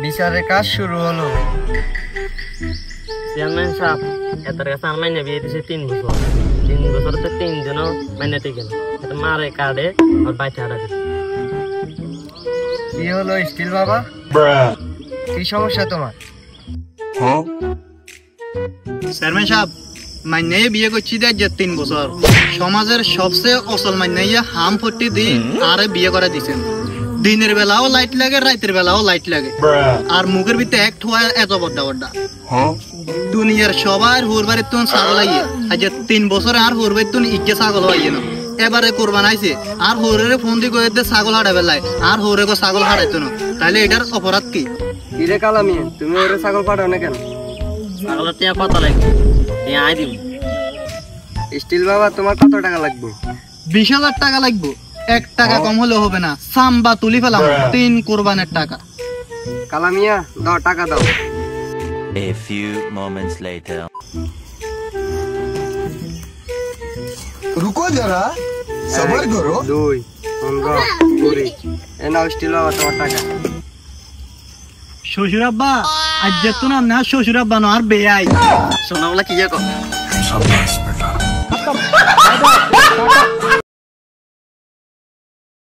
বিচারের কাজ শুরু হলো। চেয়ারম্যান সাহেব, এটার কাছে আমার মাইনে বিয়ে দিয়েছে 3 বছর। 3 বছরতে 3 জনও মাইনেতে গেল। এটা মারে কার্ডে আর বাইতে হারাবে। কি হলো স্টিল বাবা? কি সমস্যা তোমার? চেয়ারম্যান সাহেব, মাইনে বিয়ে করছি দেখ যে 3 বছর। সমাজের সবচেয়ে অসল মাইনে হাম ফটি দি আরে বিয়ে করে দিছেন। দিনের বেলাও লাইট লাগে, রাতের বেলাও লাইট লাগে। আর মুখের ভিতরে এক ঠোয়া এত বড্ডা বড্ডা। দুনিয়ার সবার হুর বাড়ির তুন ছাগল আইয়ে, আজ 3 বছরে আর হুর বাড়ির তুন ইকে ছাগল আইয়ে না। এবারে কোরবান আইছে আর হোরের ফোন দি কয়ে দে ছাগল হাড়া বেলায় আর হোরে গো ছাগল হারাইতো না। তাইলে এটার অপরাধ কি? কিরে কালামি, তুমি ওরে ছাগল পাঠাও না কেন? ছাগলের টিয়া কত লাগবে? টিয়া আই দিব। স্টিল বাবা, তোমার কত টাকা লাগবে? 20,000 টাকা লাগবে। 1 টাকা কম হলে হবে না। সাম্বা তুলি ফেলাম 3 কোরবানের টাকা। কালামিয়া, দাও টাকা দাও। A few moments later. रुको जरा, सबर करो। 2 15 20 এ নাও স্টিল বাবা তোমার টাকা। শ্বশুর আব্বা, আজ যেত না না শ্বশুর আব্বা না আর বেয়াই। সোনাগুলা কি যে কর? शाबाश बेटा।